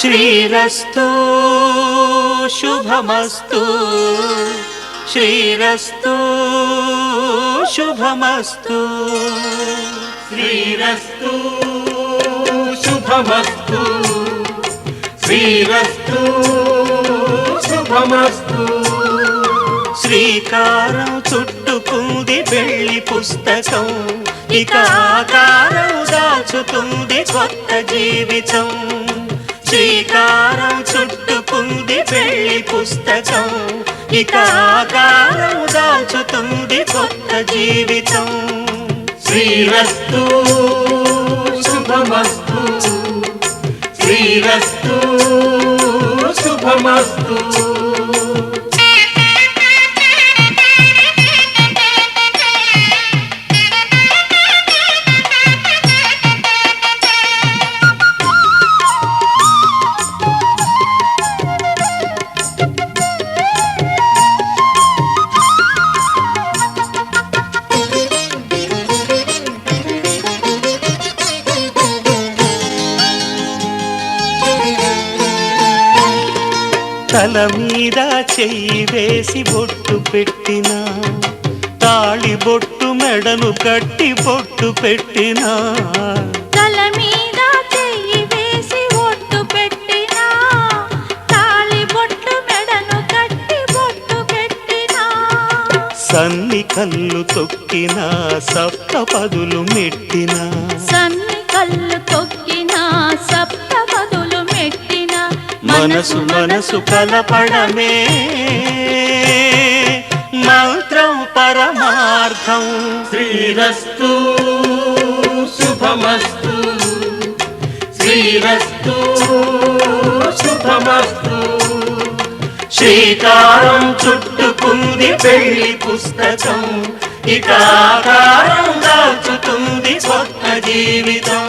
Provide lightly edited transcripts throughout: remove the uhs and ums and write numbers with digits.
శ్రీరస్తు శుభమస్తు శ్రీరస్తు శుభమస్తు శ్రీరస్తు శుభమస్తు శ్రీరస్తు శుభమస్తు. శ్రీకారం చుట్టుకుంది వెళ్లి పుస్తకం, ఇక ఆకారం దాచుతుంది కొత్త జీవితం. శ్రీకారం చుట్టుకుంది వెళ్లి పుస్తకం, ఇక ఆకారం దాచుతుంది కొత్త జీవితం. శ్రీరస్తు శుభమస్తు శ్రీరస్తు శుభమస్తు. తల మీద చెయ్యి వేసి బొట్టు పెట్టినా, తాళి బొట్టు మెడను కట్టి బొట్టు పెట్టినా. తల మీద చెయ్యి వేసి బొట్టు పెట్టినా, తాళి బొట్టు మెడను కట్టి బొట్టు పెట్టినా. సన్ని కళ్ళు తొక్కినా, సప్త పదులు మెట్టినా. సన్ని కళ్ళు తొక్కినా, సప్త పదులు మెట్టినా. మనసు మనసు కలపడమే మంత్రం పరమార్థం. శ్రీరస్తు శుభమస్తు శ్రీరస్తు శుభమస్తు. శ్రీకారం చుట్టుకుంది పెళ్లి పుస్తకం, ఇక ఆకారం దాచుతుంది కొత్త జీవితం.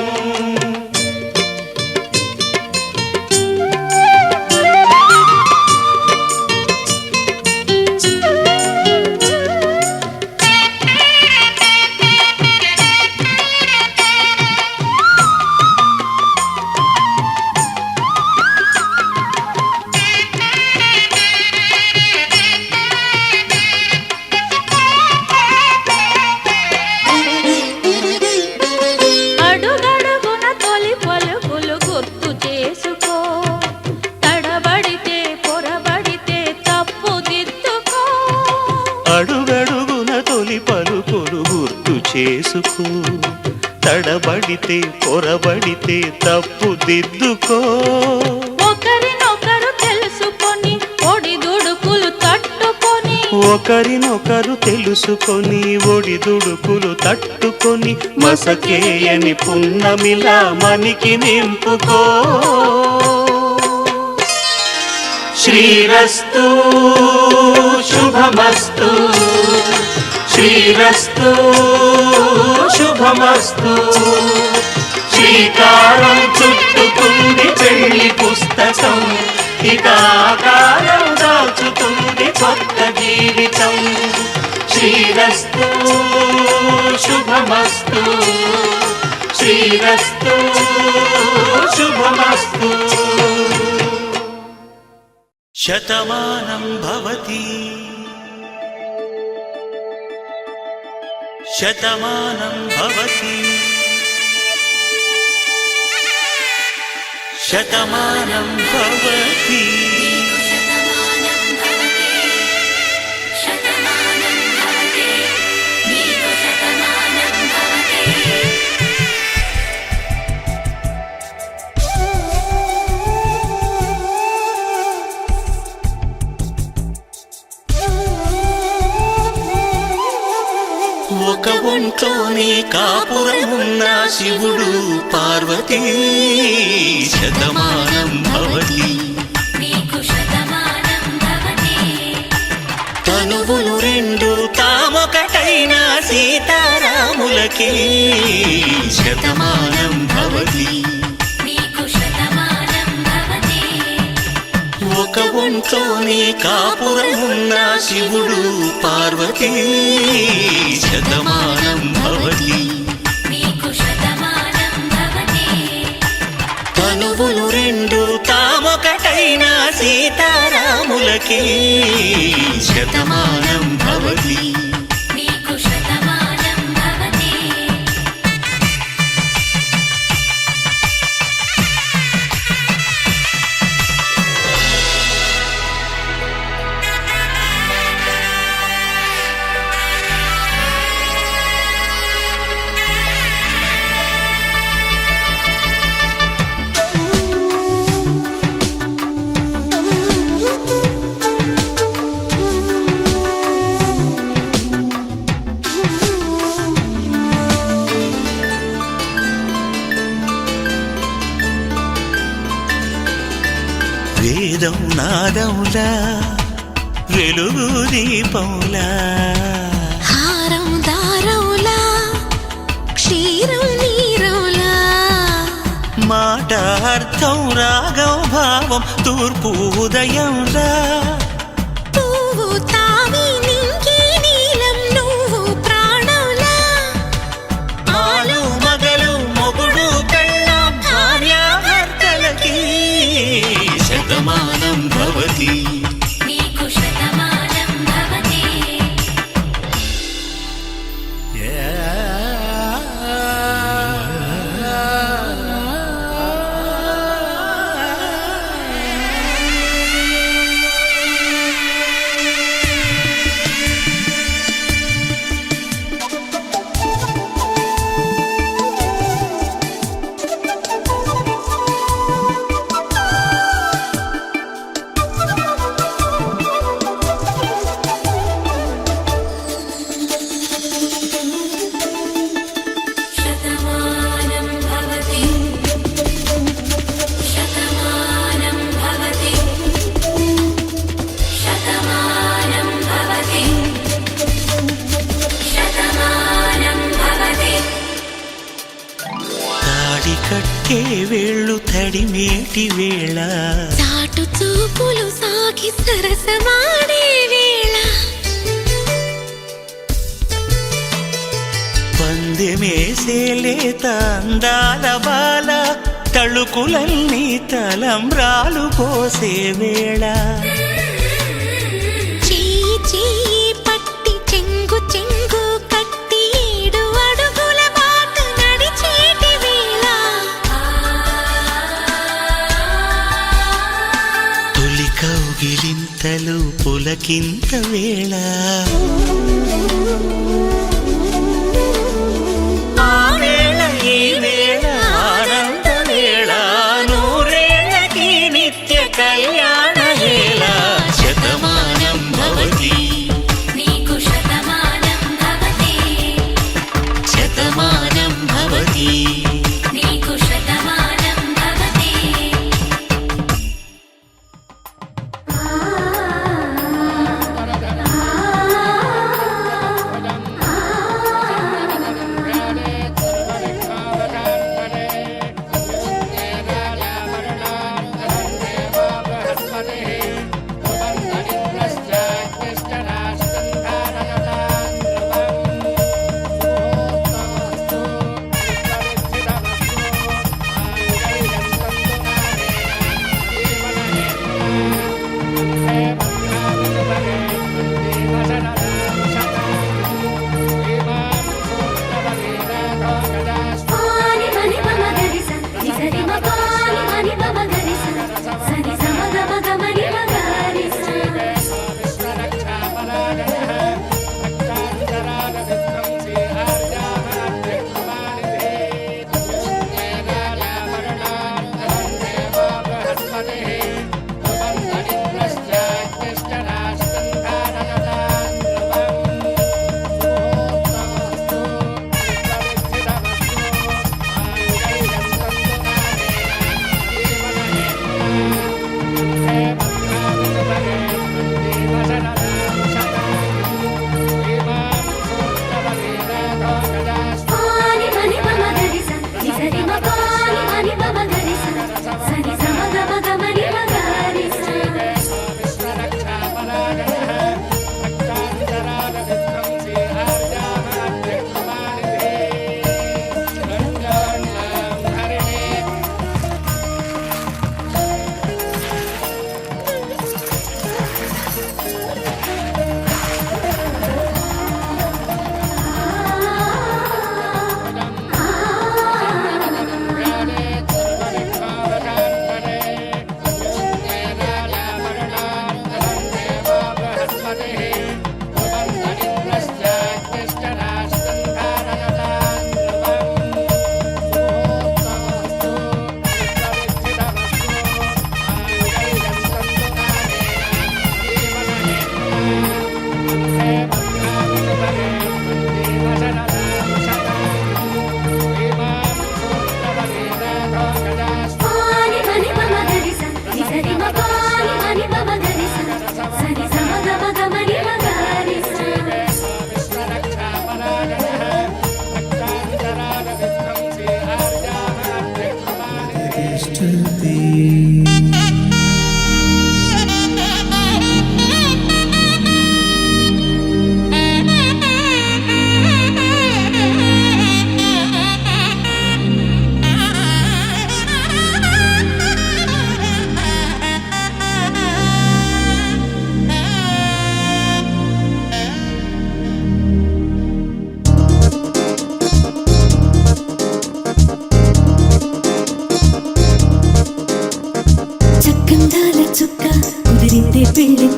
అడుగడుగున తొలి పలుకులు గుర్తు చేసుకో, తడబడితే పొరబడితే తప్పు దిద్దుకో. ఒకరినొకరు తెలుసుకొని ఒడిదుడుకులు తట్టుకొని, ఒకరినొకరు తెలుసుకొని ఒడిదుడుకులు తట్టుకొని, మసకేయని పున్నమిలా మనికి నింపుకో. శ్రీరస్తు శుభమస్తు శ్రీరస్తు శుభమస్తు. శ్రీకారం చుట్టుకుంది పెళ్లి పుస్తకం, ఇక ఆకారం దాచుతుంది కొత్త జీవితం. శ్రీరస్తు శుభమస్తు శ్రీరస్తు శుభమస్తు. శతమానం భవతి శతమానం భవతి శతమానం భవతి. ఒక ఒంట్లోనే కాపురమున్న శివుడు పార్వతీ శతమానం భవతి. తనువులు రెండు తామొకటైన సీతారాములకి శతమానం భవతి. ఒక ఒంట్లోనే కాపురమున్న శివుడు పార్వతీ శతమానం భవతి. తనువులు రెండు వర్ధలకి శతమానం భవతి నీకు శతమానం భవతి. వేదం నాదములా వెలుగు దీపములా హారం దారౌలా క్షీరం నీరౌలా మాట అర్థం రాగం భావం తూర్పు ఉదయంలా పువ్వు తావి నింగి నీలం నువ్వు ప్రాణంలా ఆలు మగలు మొగుడు పెళ్ళాం భార్యాభర్తలకి శతమానం భవతి నీకు శతమానం భవతి. శతమానం భవతి శతమానం భవతి శతమానం భవతి శతమానం భవతి. తాడి కట్టే వేళ్ళు తడిమేటి వేళ చాటు చూపులు సాగి సరసమాడే వేళ పందెమేసేలేత అందాల బాల తళుకులన్నీ తలంబ్రాలు పోసే వేళ చెయ్యి చెయ్యి పట్టి చెంగు చెంగు కట్టి 7 అడుగుల బాట నడిచేటి వేళ తొలి కౌగిలింతలు పులకింత వేళ ఆ వేళ ఈ వేళ ఆనంద వేళ నూరేళ్ళకి నిత్య కళ్యాణ వేళ శతమానం భవతి నీకు శతమానం భవతి శతమానం భవతి నీకు శతమానం భవతి. ఆ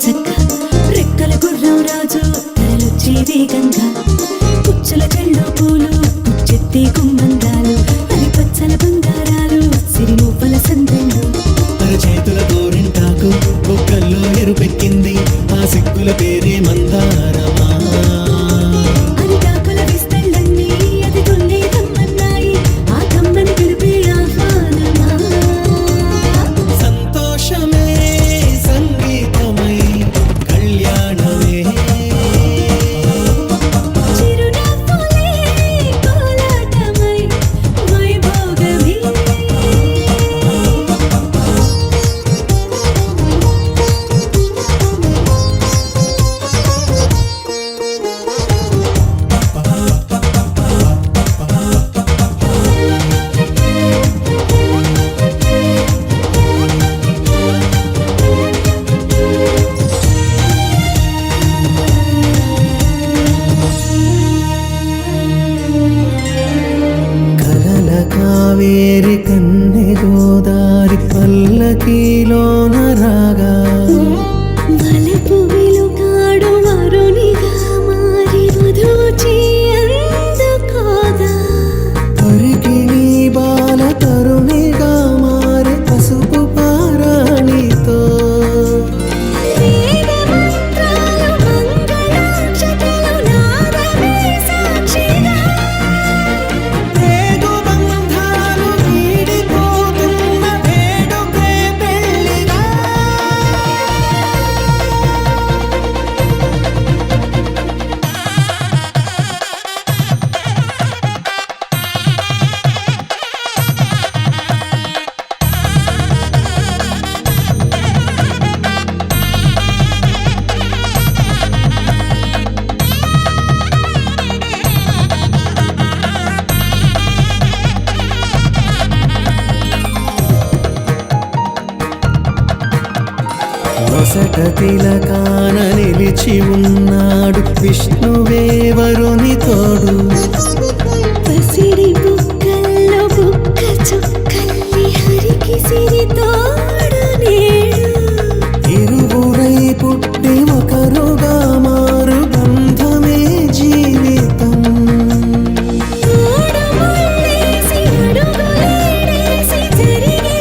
చక్క రెక్కల గుర్రం రాజు తరలొచ్చే వేగంగా పుచ్చుల చెళ్ళు పూలు పుచ్చెత్తి గుమ్మందాలు అది పచ్చల బంగారాలు సిరిమూపల సందళ్ళు చేతుల గోరింటాకు బొక్కల్లో ఎరుపెక్కింది ఆ సిక్కుల పేరే మందారమా అరిటాకుల విస్తళ్ళన్నీ అది తొల్లి రమ్మన్నాయి ఆ కమ్మని పిలిపే ఆహ్వానమా సంతోషమే సంగీతమై కళ్యాణమే చిరునవ్వులే కోలాటమై వైభోగమే కలల కావేరి కన్నె గోదారి పల్లకీలోన రాగా వలపు వెలుగాడు వరునిగా మారి వధూచి అందుకోగా పరికిణి బాల తరుణిగా మారి పసుపు పారాణితో వేద మంత్రాలు మంగళాక్షతలు నాదమే సాక్షిగా రేగు బంధాలు వీడిపోతున్న వేడుకే పెళ్ళిగా వసట తిలకాన నిలిచి ఉన్నాడు విష్ణువే వరుని తోడు పసిడి బుక్కల్లో బుక్క చుక్కల్లి హరికి సిరి తోడు నేడు ఇరువురై పుట్టి ఒకరుగా మారు బంధమే జీవితం మూడు ముళ్ళేసి అడుగులేసి జరిగే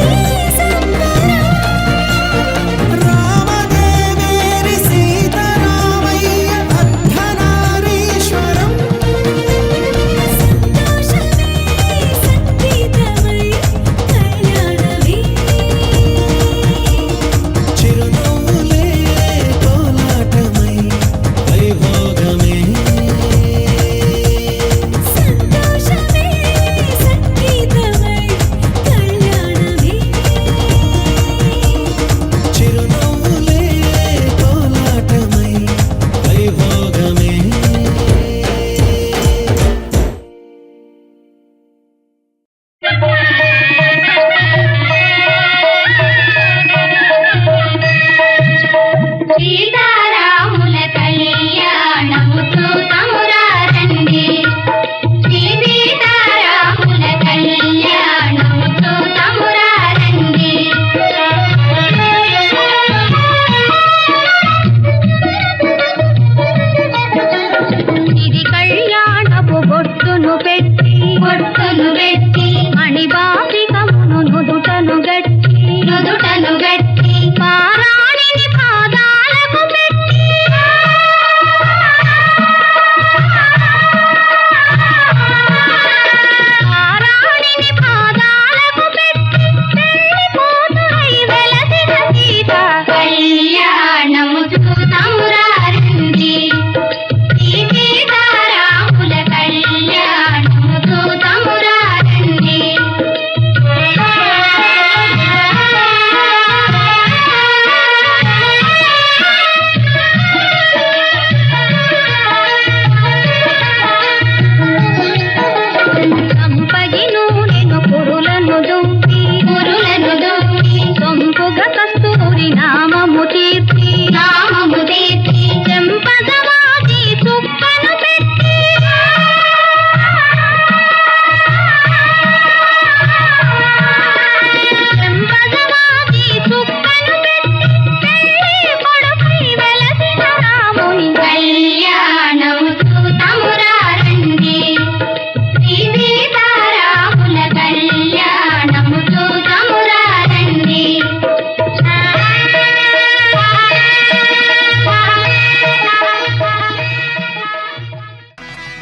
సంబరం రామదేవేరి సీతారామయ్య అర్ధనారీశ్వరం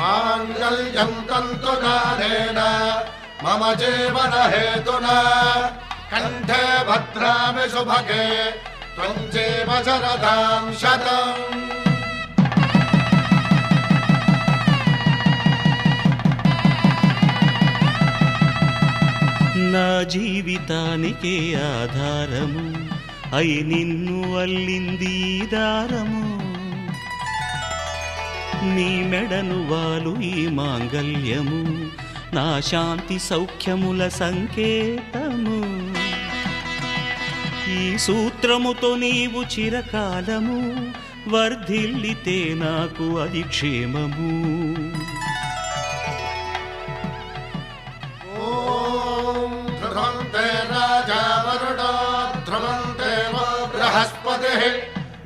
మాంగళ్యం తంతునానేన మమ జీవన హేతునా కంఠే భద్రామి శుభగే త్వం జీవ శరదాం శతం. నా జీవితానికే ఆధారము అయి నిన్ను అల్లింది దారము. నీ మెడను వాలు ఈ మాంగల్యము నా శాంతి సౌఖ్యముల సంకేతము. ఈ సూత్రముతో నీవు చిరకాలము వర్ధిల్లితే నాకు అది క్షేమము. ఓం ధ్రువంతే రాజా వరుణో ధ్రువంతే బృహస్పతిః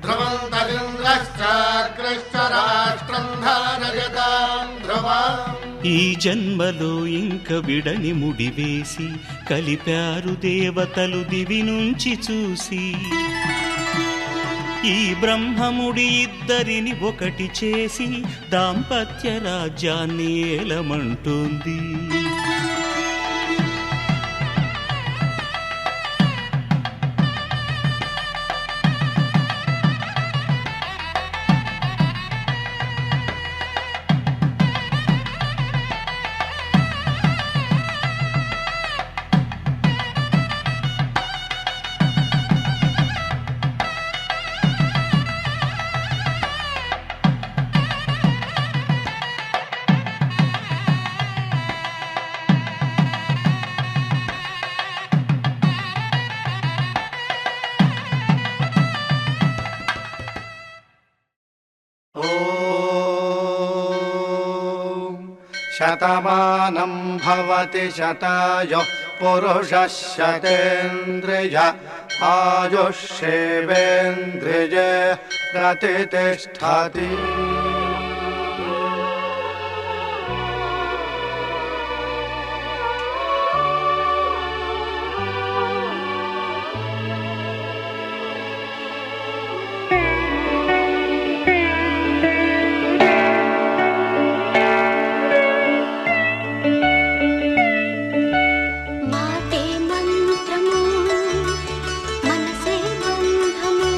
ధ్రువంతరింద్రశ్చాగ్రశ్చ రాష్ట్రం ధారయతాం ధ్రువం. ఈ జన్మలో ఇంక విడని ముడివేసి కలిపారు దేవతలు దివి నుంచి చూసి. ఈ బ్రహ్మముడి ఇద్దరిని ఒకటి చేసి దాంపత్య రాజ్యాన్ని ఏలమంటోంది. శతమానం భవతి శతాయుః పురుషः శతేంద్రియ ఆయుష్యేవేంద్రియే ప్రతిష్ఠతి. మాటే మంత్రము మనసే బంధము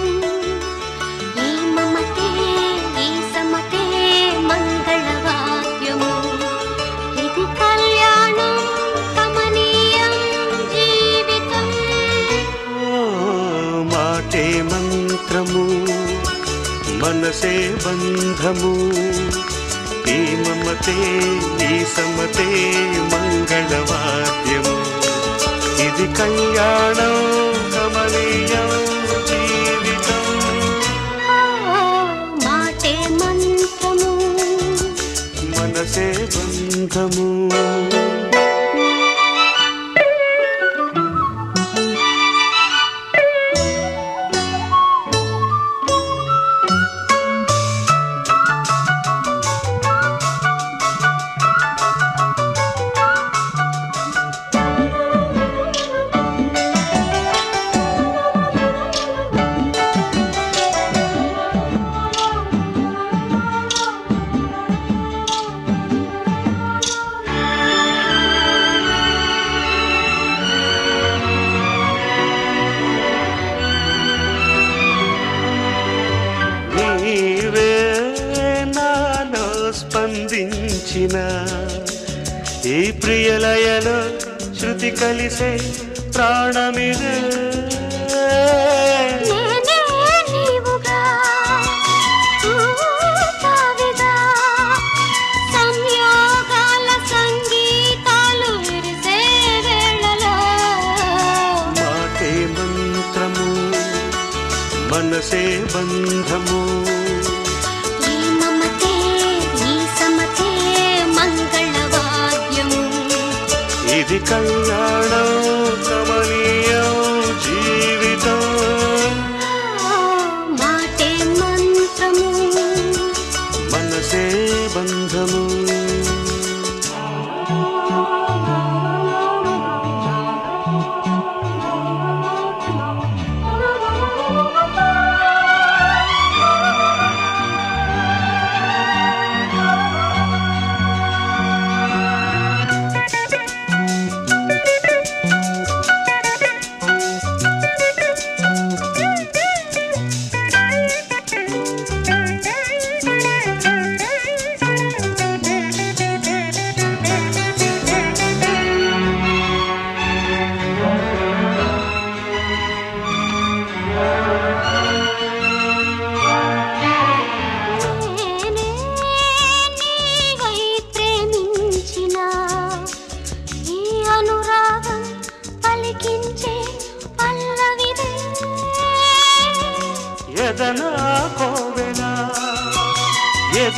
ఈ మమతే ఈ సమతే మంగళవాద్యము ఇది కళ్యాణం కమనీయం జీవితం. ఓ మాటే మంత్రము మనసే బంధము ఈ మమతే ఈ సమతే మంగళవాద్యము ఇది కళ్యాణం కమనీయం జీవితం. మాటే మంత్రము మనసే బంధము. నీవే నాలో స్పందించిన ఈ ప్రియలయలో శృతి కలిసే ప్రాణమిదే. నేనే నీవుగా తావిగా సంయోగాల సంగీతాలు విరిసే వేళలో మాటే మంత్రము మనసే బంధము ఈ మమతే ఈ సమతే మంగళవాద్యము ఇది కళ్యాణం కమనీయం జీవితం. మాటే మంత్రము మనసే బంధము.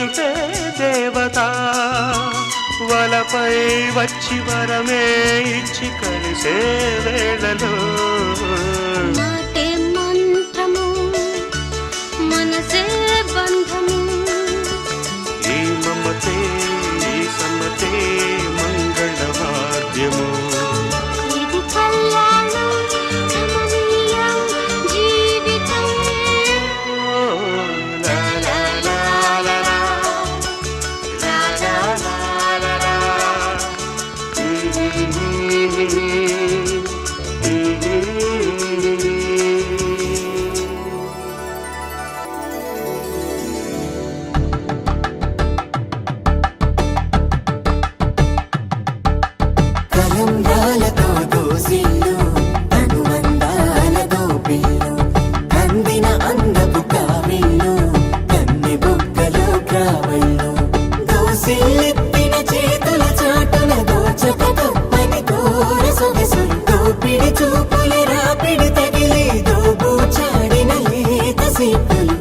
ఎదుటే దేవత వలపై వచ్చి వరమే ఇచ్చి కలిసే వేళలో మాటే మంత్రము మనసే బంధము ఈ మమతే ఈ సమ్మతే మంగళవాద్యము ఇది కళ్యాణం కమనీయం జీవితం లా లా లా లా లా. లా లా లా లా లా. కలంబ్రాలతో దోసిళ్ళు అనుబంధాలతో పిల్లు అందిన అందపు కావిళ్ళు కన్నె బుగ్గలో క్రావళ్ళు దోసిల్లెత్తిన చేతుల చాటున దోచక తప్పని కోర సొగసులతో పిడి చూపుల రాపిడి తగిలి దోబూచాడిన లేత సీపులు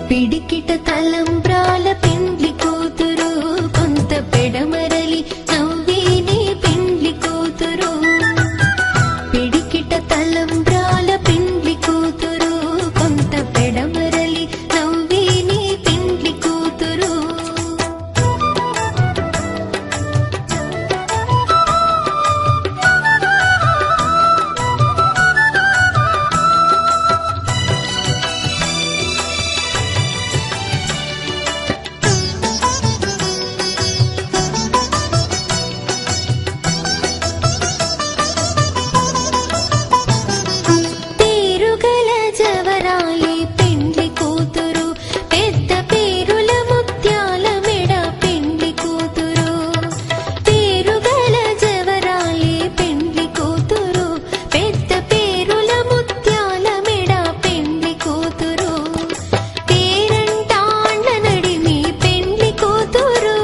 పిడికిట తలంబ్రాల పెండ్లి కూతురు కొంత పెడమరలి నవ్విని పెండ్లి కూతురు పిడికిట తలంబ్రాల పెండ్లి కూతురు కొంత పెడమరలి నవ్విని పెండ్లి కూతురు పేరుగల జవరాయి పెండ్లి కూతురు పెద్ద పేరుల ముత్యాల మెడ పెండ్లి కూతురు పేరుగల జవరాయి పెండ్లి కూతురు పెద్ద పేరుల ముత్యాల మెడ పెండ్లి కూతురు పేరంటాళ్ళ నడిమి పెండ్లి కూతురు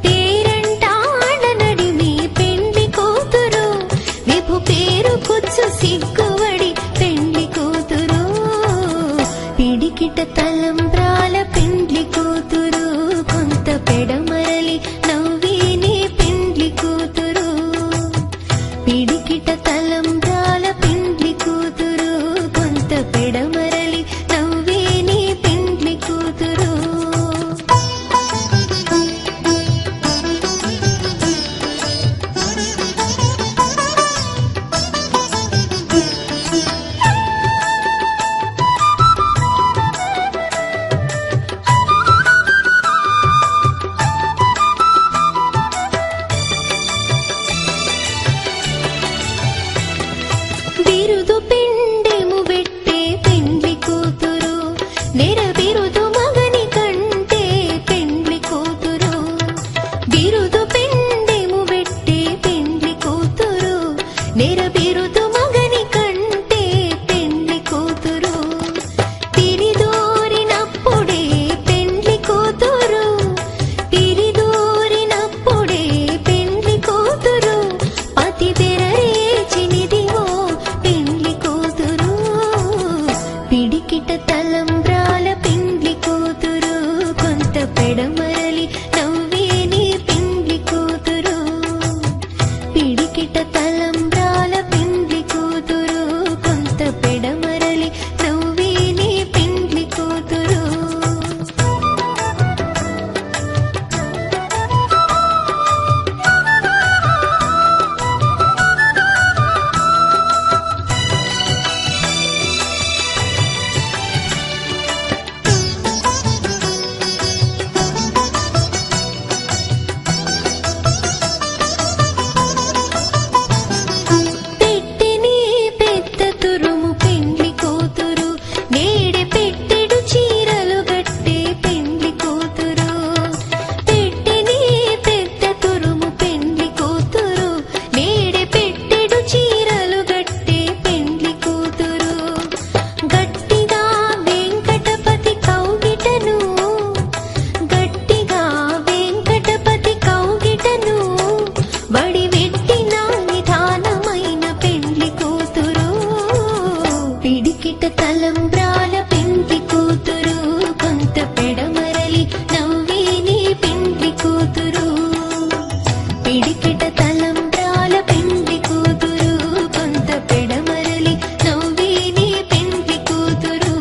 పేరంటాళ్ళ నడిమి పెండ్లి కూతురు విభు పేరు కుచ్చు సిగ్గువడి పెండ్లి కూతురు పిడికిట తలంబ్రాల పెండ్లి కూతురు కొంత పెడమరలి నవ్విని పెండ్లి కూతురు పిడికిట తలంబ్రాల పెండ్లి కూతురు కొంత పెడమరలి నవ్విని పెండ్లి కూతురు బిరుదు పిండెము పెట్టే పెండ్లి కూతురు నెర బిరుదు మగని కంటే పెండ్లి కూతురు బిరుదు పిండెము పెట్టే పెండ్లి కూతురు నెర బిరుదు మగని కంటే పెండ్లి కూతురు తిరిదోరినప్పుడే పెండ్లి కూతురు తిరిదోరినప్పుడే పెండ్లి కూతురు పతి తెరరేచినిదివో పెండ్లి కూతురు పిడికిట తలంబ్రాల పెండ్లి కూతురు కొంత పెడమరలి నవ్విని పెండ్లి కూతురు పిడికిట తలంబ్రాల పెండ్లి కూతురు కొంత పెడమరలి నవ్విని పెండ్లి కూతురు పెట్టిని పెద్ద తురుము పిడికిట తలంబ్రాల పెండ్లి కూతురు కొంత పెడమరలి నవ్వి నీ పెండ్లి కూతురు పిడికిట తలంబ్రాల పెండ్లి కూతురు కొంత పెడమరలి నవ్వి నీ పెండ్లి కూతురు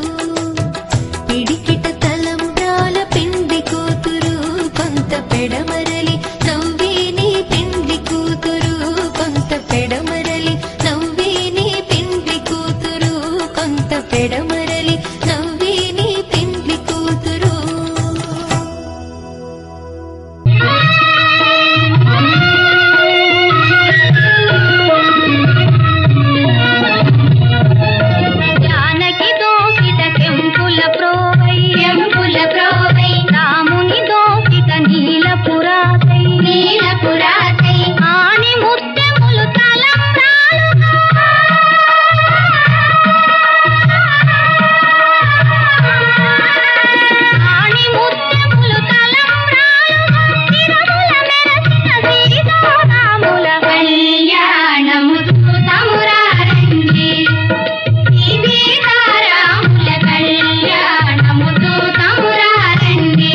పిడికిట తలంబ్రాల పెండ్లి కూతురు కొంత పెడమరలి నవ్వి నీ పెండ్లి కూతురు కొంత పెడమరలి నవ్వి నీ పెండ్లి కూతురు కొంత పెడమరలి నవ్వి నీ పెండ్లి కూతురు జానకి దోసిట కెంపుల ప్రోవై రాముని దోసిట నీలపురాతై ఆని ముత్యములు తలంబ్రాలుగా ఆని ముత్యములు తలంబ్రాలుగా తిరుమల మెరసిన సీతారాముల కళ్యాణము తమురారండి సీతారాముల కళ్యాణము తమురారండి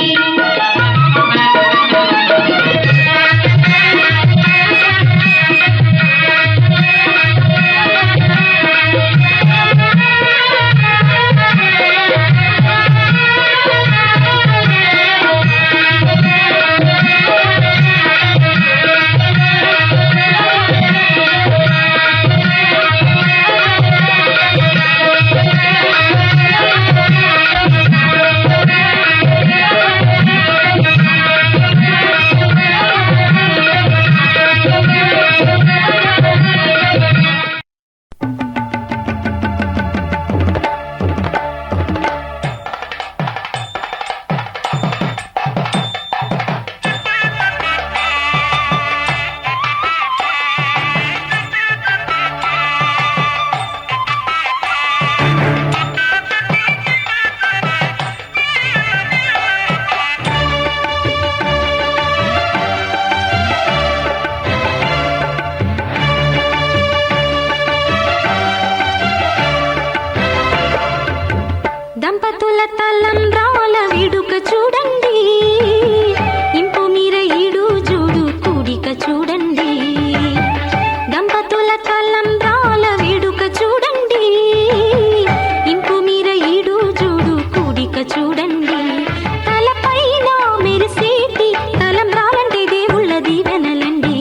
దంపతుల తలంబ్రాల వేడుక చూడండి ఇంపు మీర ఈడు జోడు కూడిక చూడండి దంపతుల తలంబ్రాల వేడుక చూడండి ఇంపు మీర ఈడు జోడు కూడిక చూడండి తలపైన మెరిసేటి తలంబ్రాలంటే దేవుళ్ళ దీవెనలండి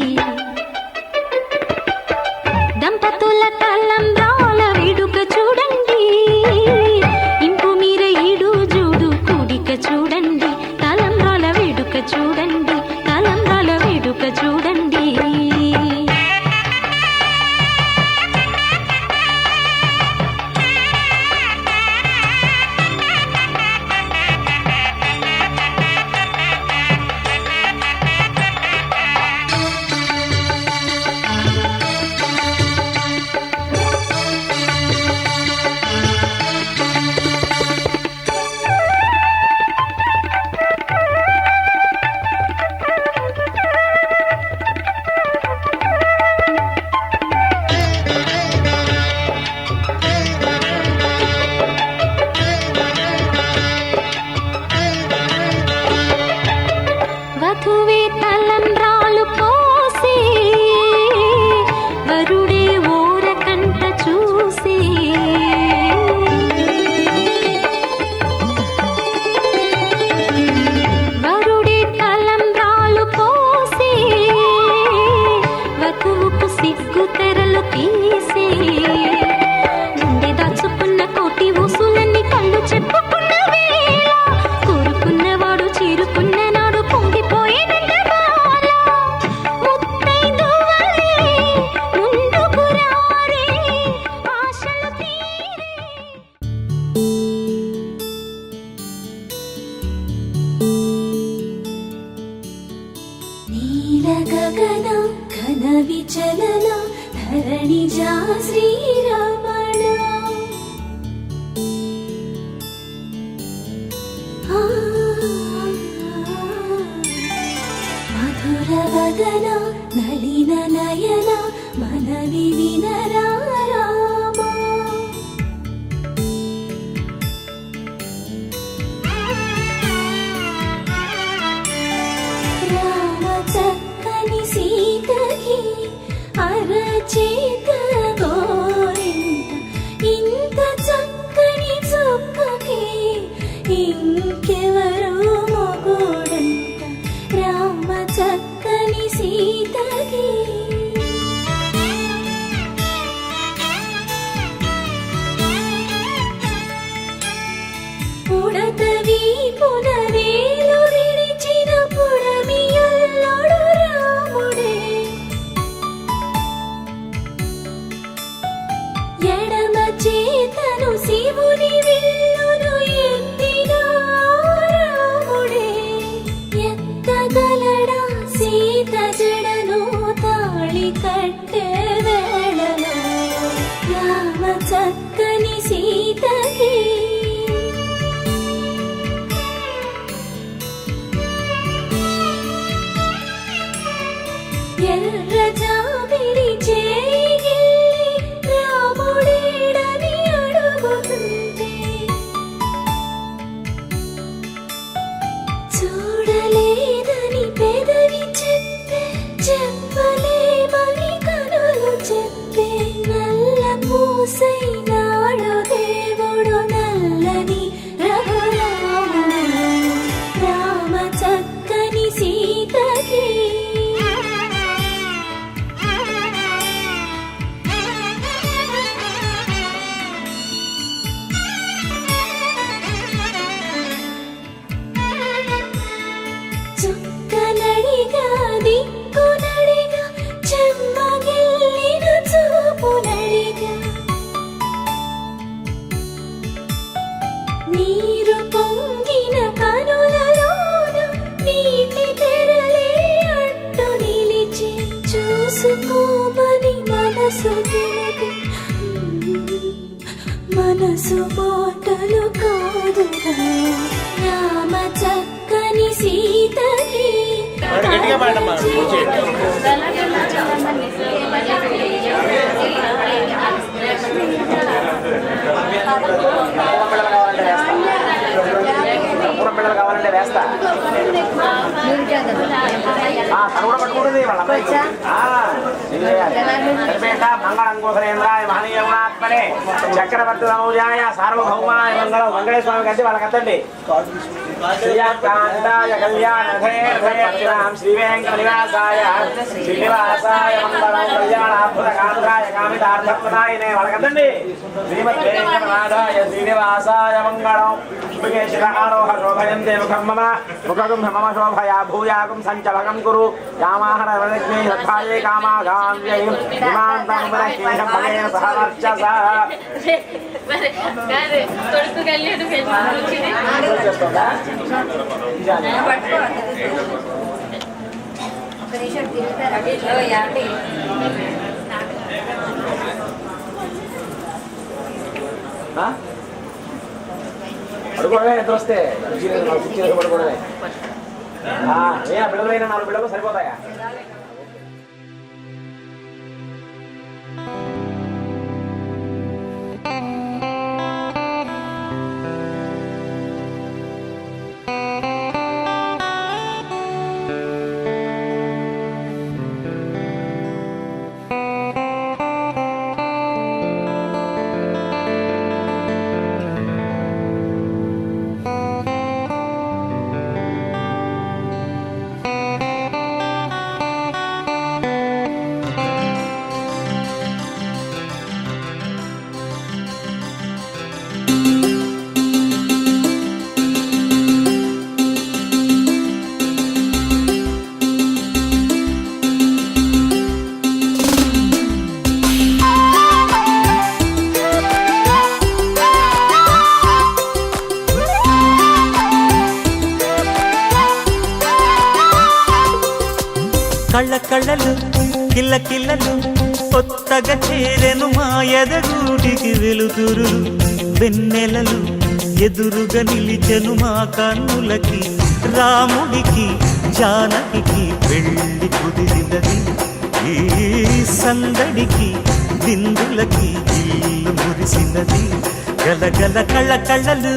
దంపతుల తలంబ్రాల వేడుక చూడండి ఇంపు మీర ఈడు జోడు కూడిక చూడండి తలంబ్రాల వేడుక చూడండి తలంబ్రాల వేడుక చూడండి వధువే తలంబ్రాలు పోసే వరుడే ఓరకంట చూసే వరుడే తలంబ్రాలు పోసే వధువుకు సిగ్గు తెరలు తీసే గుండె దాచుకున్న కోటి ఊసులన్నీ కళ్ళు చెప్పుకున్న వేళ కోరుకున్నవాడు చేరుకున్న నాడు పొంగిపోయేనంట బాల ముత్తైదువలే ముందుకు రారే ఆశలు తీరే నీల గగన ఘన విచలన ధరణిజా శ్రీరమణ మధుర వదన నలిన నయన మనవి వినరా రామ చేత గోరింట ఇంత చక్కని చుక్కకి ఇంకెవరో మొగుడంట రామ చక్కని సీతకి. పుడతవి పునవేలు విడిచిన పుడమియల్లుడు రాముడే ఎడమ చేతను శివుని విల్లును ఎత్తిన రాముడే ఎత్తగలడా సీత జడను తాళి కట్టే వేళలో రామ చక్కని సీతకి. ఎర్ర జాబిలి చేయి రాముడేడని అడుగుతుంటే చూడలేదని పెదవి చెప్పే చెప్పలేమని కనులు చెప్పే నల్ల పూసైనాడు దేవుడు నల్లని రఘురాముడు రామ చక్కని సీతకి. చుక్కనడిగా దిక్కునడిగా చెమ్మగిల్లిన చూపునడిగా నీరు పొంగిన కనులలోన నీటి తెరలే అట్టు నిలిచి చూసుకోమని మనసు తెలిపి మనసు మాటలు కాదుగా రామ చక్కని సీతకి. గట్టిగా పాడమ్మా. పిల్లలు కావాలంటే వేస్తా తను కూడా పట్టుకుంటుంది వాళ్ళ మంగళం కోసలేంద్రాయ మహనీయ గుణాత్మనే చక్రవర్తి తనూజాయ సార్వభౌమాయ మంగళం వెంకటేశ్వర కంటే వాళ్ళకి ఎత్తండి. శ్రీకాంతాయ కళ్యాణం శ్రీ వెంకట నివాసాయ శ్రీనివాసాయ మంగళం కళ్యాణాద్భుత కాంతాయ కామితార్థప్రదాయనే వాళ్ళకి ఎత్తండి. శ్రీమద్ వెంకటనాథాయ శ్రీనివాసాయ మంగళం ఆరోహ శోభయంతే ముఖం మమ ముఖం మమ శోభయా భూయాగం సంచలకం కురు యామాహర వరజ్ఞే సద్భాయే కామాగామ్యైం ఇమాంతం వరజ్ఞేహ ఫలేన సహ వర్చస. పడుకోవడమే నిద్ర వస్తే పడుకోవడమే. పిల్లలైనా 4 పిల్లలు సరిపోతాయా? కళ్ళ కళ్ళలు కిల్ల కిల్లలు కొత్తగా చేరెను మా ఎదగూటికి వెలుతురు వెన్నెలలు ఎదురుగా నిలిచెను మా కన్నులకి రాముడికి జానకి పెళ్లి కుదిరినది ఈ సందడికి విందులకి ఇల్లు మురిసినది గలగల కళ్ళ కళ్ళలు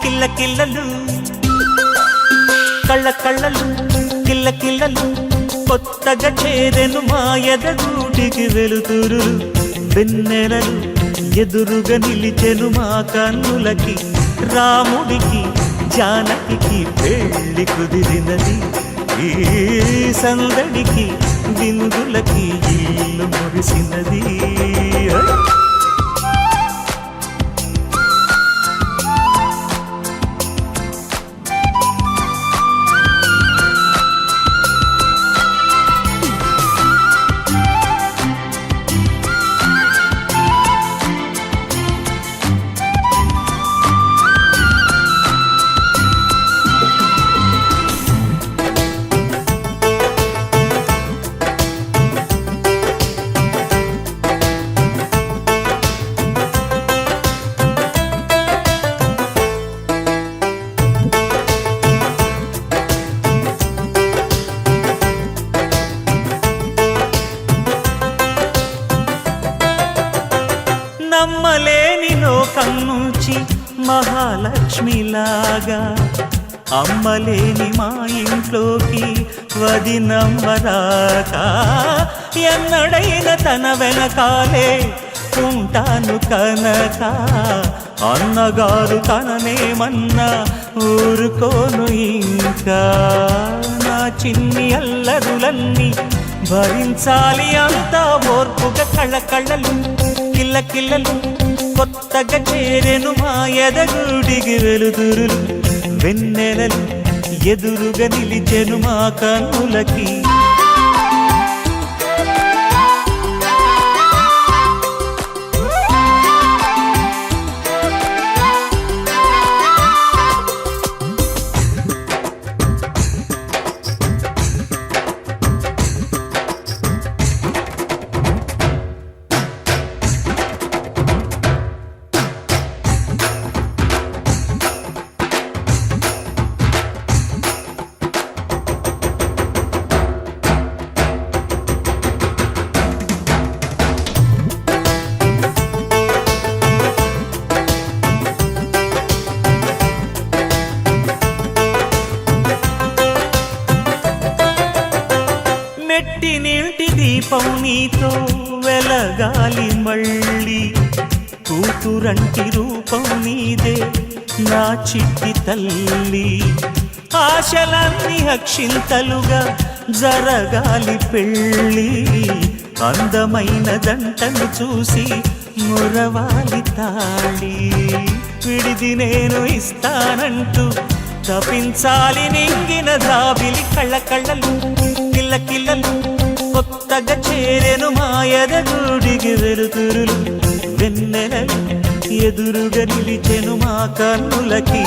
కిల్ల కిల్లలు కళ్ళ కళ్ళలు కిల్ల కిల్లలు కొత్తగా చేరెను మా ఎదగూటికి వెలుతురు వెన్నెలలు ఎదురుగా నిలిచెను మా కన్నులకి రాముడికి జానకి పెళ్లి కుదిరినది ఈ సందడికి విందులకి ఇల్లు మురిసినది నమ్మలేని లోకం నుంచి మహాలక్ష్మిలాగా అమ్మలేని మా ఇంట్లోకి వదినమ్మరాక ఎన్నడైన తన వెనకాలే ఉంటాను కనక అన్నగారు తననేమన్నా ఊరుకోను ఇంకా నా చిన్ని అల్లరులన్నీ భరించాలి అంతా ఓర్పుగా కళ్ళలు కిల్లలు కొత్తగా చేరెను మా ఎదగుడికి వెలుతురులు వెన్నెలలు ఎదురుగా నిలిచెను మా కన్నులకి మెట్టినింటి దీపం నీతో వెలగాలి మళ్ళీ కూతురంటి రూపం నీదే నా చిట్టి తల్లి ఆశలన్నీ అక్షింతలుగా జరగాలి పెళ్ళి అందమైన దంటను చూసి మురవాలి తాళి విడిది నేను ఇస్తానంటూ తపించాలి నింగిన దాబిలి కళ్ళలు కిల్లలు కొత్తగా చేరెను మా ఎదగుడికి వెలుతురులు వెన్నెలలు ఎదురుగా నిలిచెను మా కన్నులకి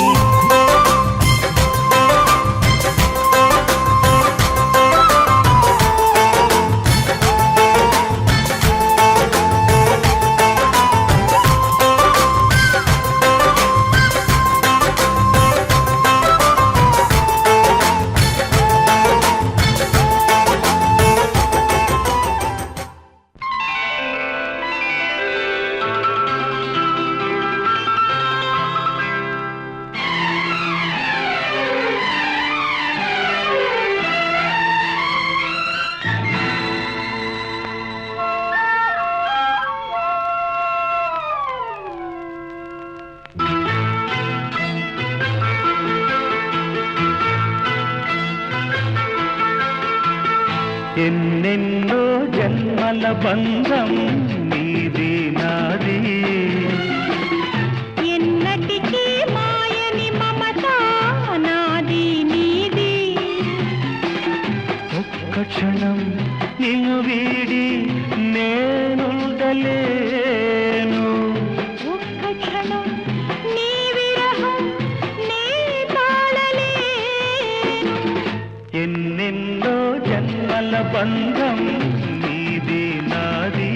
ఎన్నెన్నో జన్మల బంధం నీది నాది ఎన్నటికీ మాయని మమత నాది నీది ఒక్క క్షణం నిన్ను వీడి నేనుండలేను ఒక్క క్షణం నీ విరహం నే తాళలేను ఎన్నెన్నో జన్మల బంధం నీది నాది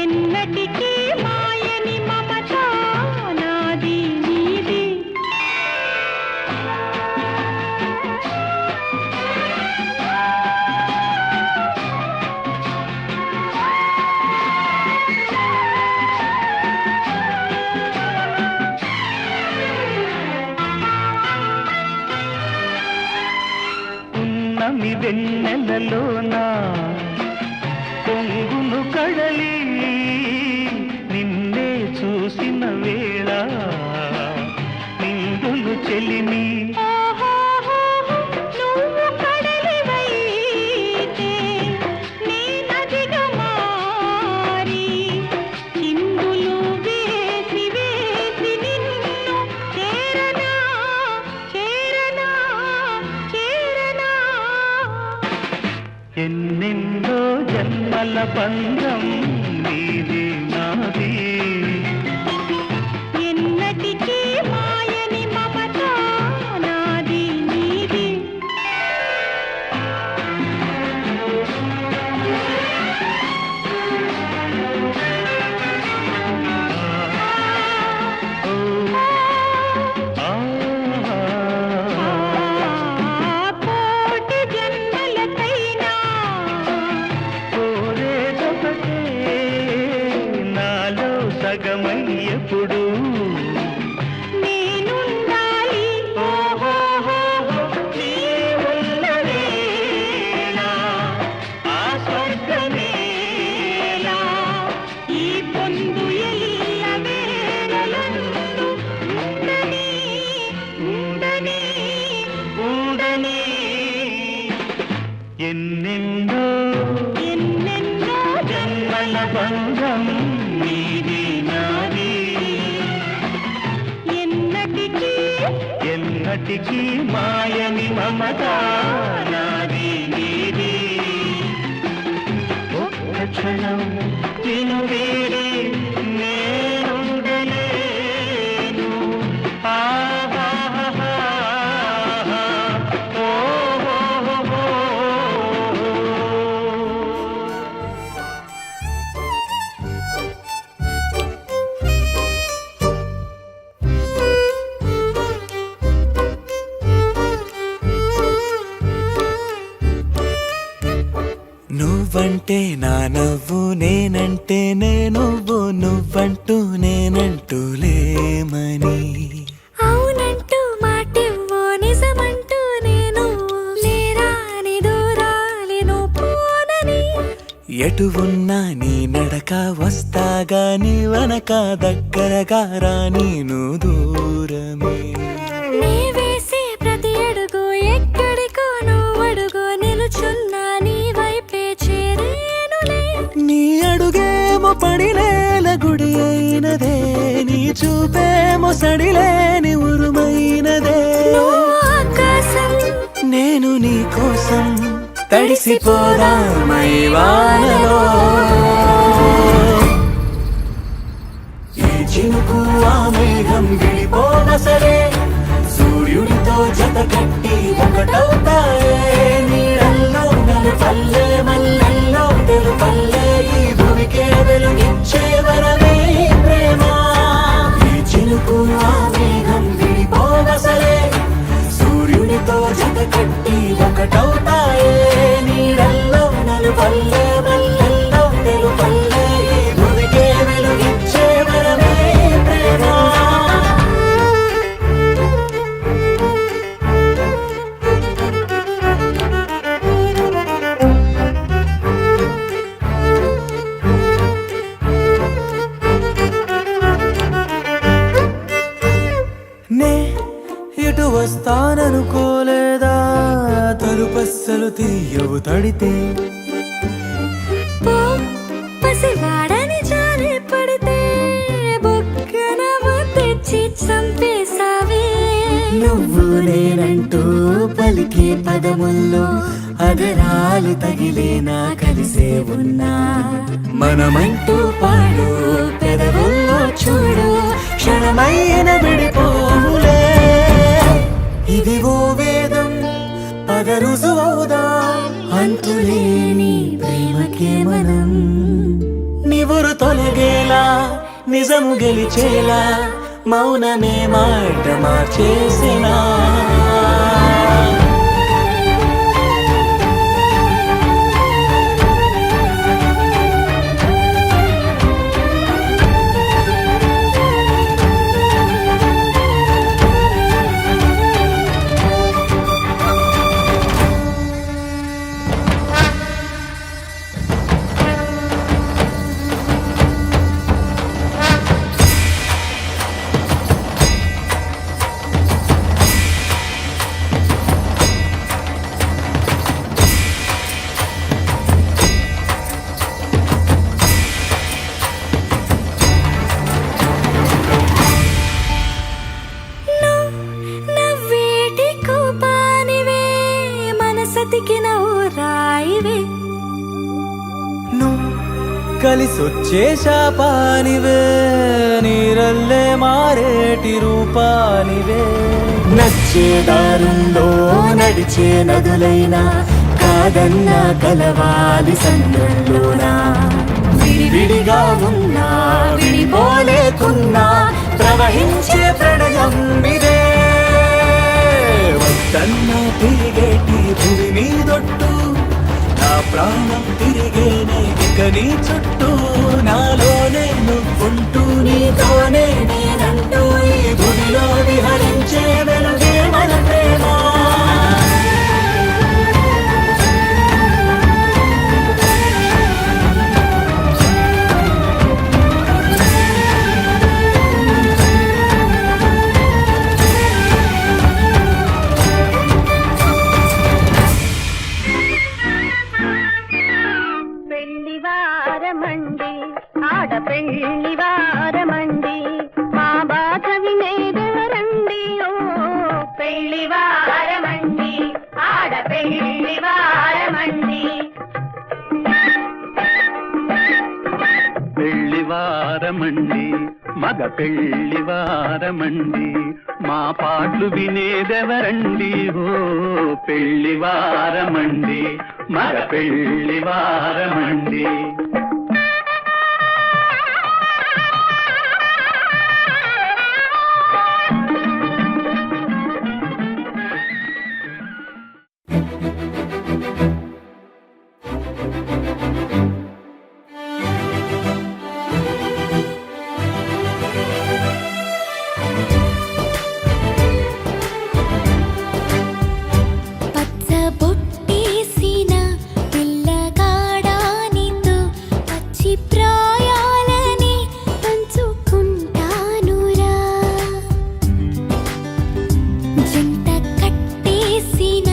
ఎన్నటికీ మాయని మమత నాది నీది పున్నమి వెన్నెలలోన పొంగును కడలి నిన్నే చూసిన వేళ నిండులు చెలిమి నువ్వు కడలివైతే నీ నదిగా మారి చిందులు వేసి వేసి నిన్ను చేరనా చేరనా చేరనా ఎన్నెన్నో జన్మల బంధం నీది నాది ఎన్నటికీ మాయని మమత నాది నీది కోటి జన్మలకైనా కోరేదొకటే నాలో సగమయ్యప్పుడు నేనుండాలి నీ ఉన్న వేళ ఆ స్వర్గమేలా ఈ పొందు ఎల్ల వేళలందు ఉండని ఉండని ఉండని ఎన్నెన్నో ఎన్నెన్నో జన్మల బంధం నీది నాది ఎన్నటికీ ఎన్నటికీ మాయని మమత నాది నీది ఒక్క క్షణం నిన్ను వీడి నేనుండలేను ఆహాహాహా. ఓహోహోహో. నువ్వంటే నా నవ్వు నేనంటే నువ్వు నువ్వంటూ నేనంటూ లేమని అవునంటూ మాటివ్వు నిజమంటూ నేను లేరాని దూరాలిను పోనని ఎటు ఉన్నా నీ నడక వస్తాగా నీ వనక దగ్గరగా రాని నువ్వు దూరమే నీ వేసే ప్రతి అడుగు ఎక్కడికో నువ్వు అడుగు నిలుచున్నా నీ వైపే చేరేనులే నీ అడుగేమో పడినేల గుడి అయినదే నీ చూపేమో సడిలేని ఉరుమైనదే నువ్వు ఆకాశం నేను నీ కోసం తడిసిపోదామై వానలో ఏ చినుకు ఆ మేఘం విడిపోన సరే సూర్యుడితో జత కట్టి ఒకటవుతాయే నీడల్లో నలుపల్లె మల్లెల్లో తెలుపల్లె ఈ భూమికే వెలుగిచ్చే వరమే ఈ ప్రేమ ఈ చినుకు ఆ మేఘం విడిపోన సరే సూర్యుడితో జత కట్టి ఒకటవుతాయే నీడల్లో నలుపల్లె మల్లెల్లో తెలుపల్లె ఈ భూమికే వెలుగిచ్చే వరమే ఈ ప్రేమ నే ఇటు వస్తాననుకోలేదా తలుపస్సలు తీయవు తడితే పో పసివాడని జాలి పడితే బొక్కన తెచ్చి చంపేశావే నువ్వు నేనంటూ పలికే పదముల్లో అదరాలు తగిలేనా కలిసే ఉన్నా మనమంటూ పాడు పెదవుల్లో చూడు క్షణమైన విడిపోవులే ఇదిగో వేదం పద రుజువవుదా అంతులేని ప్రేమకే మనం నివురు తొలగేలా నిజము గెలిచేలా మౌనమే మాట మార్చేసినా చొచ్చే శాపానివే నీరల్లే మారేటి రూపానివే నచ్చే దారుల్లో నడిచే నదులైనా కాదన్న కలవాలి సంద్రంలోనా విడివిడిగా ఉన్నా విడిపోలేకున్నా ప్రవహించే ప్రణయం ఇదే వద్దన్నా తిరిగేటి భూమి మీదొట్టు నా ప్రాణం తిరిగేనే ఇక నీ చుట్టూ నాలోనే నువ్వుంటూ నీతోనే నేనంటూ ఈ భూమిలో విహరించే వెలుగే మన ప్రేమ పెళ్లివారమండి ఆడపెళ్లివారమండి మా బాధ వినేదెవరండి ఓ పెళ్లివారమండి ఆడపెళ్లివారమండి పెళ్లివారమండి మగ పెళ్లివారమండి మా పాటలు వినేదెవరండి ఓ పెళ్లివారమండి మగ పెళ్లివారమండి పచ్చబొట్టేసిన పిల్లగాడానితో పచ్చి ప్రాయాలని పంచుకుంటానురా జంట కట్టేసిన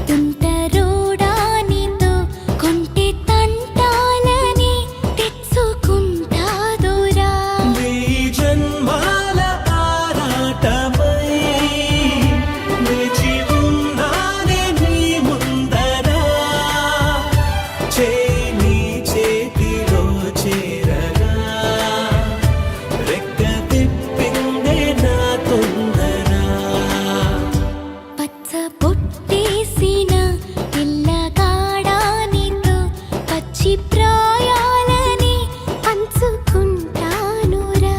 తుంటరోడానితో కొంటె తంటాలని తెచ్చుకుంటాదురా జన్మాల ఆరాటమై వేచి ఉన్నానే నీ ముందరా చేయి చేతిలో చేరగా రెక్క తిప్పిందే నా తొందర పచ్చబొట్టేసిన పిల్లగాడానితో పచ్చి ప్రాయాలని పంచుకుంటానురా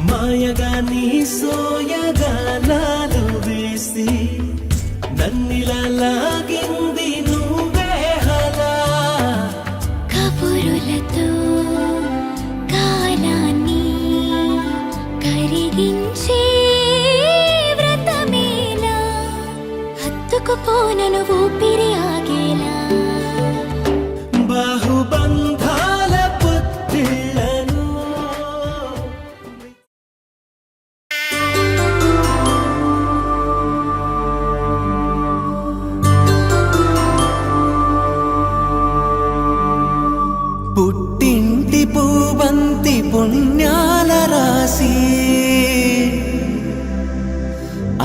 మాయగా నీ సోయగానాలు వేసి నన్నిలా లాగింది నువ్వే హలా కబురులతో కాలాన్ని కరిగించే వ్రతమేలా హత్తుకుపోనను ఊపిరి ఆగేలా బాహుబంధాల పుత్తిళ్లను పుట్టింటి పూవంతి పుణ్యాల రాసి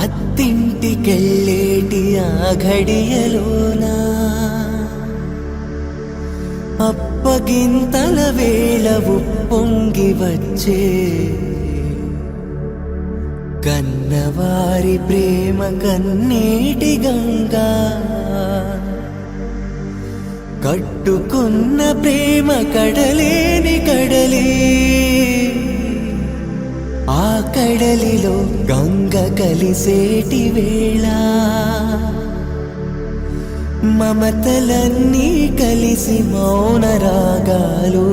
అత్తింటికెళ్ళేటి ఆ ఘడియలోనా అప్పగింతల వేళ ఉప్పొంగి వచ్చే కన్నవారి ప్రేమ కన్నీటి గంగా కట్టుకున్న ప్రేమ కడలేని కడలి ఆ కడలిలో గంగ కలిసేటి వేళ మమతలన్నీ కలిసి మౌన రాగాలు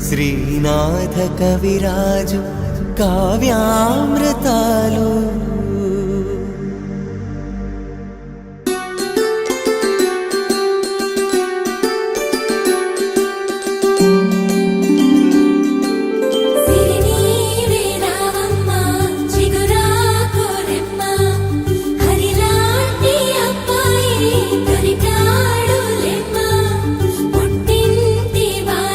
శ్రీనాథ కవిరాజు కావ్యామృతాలు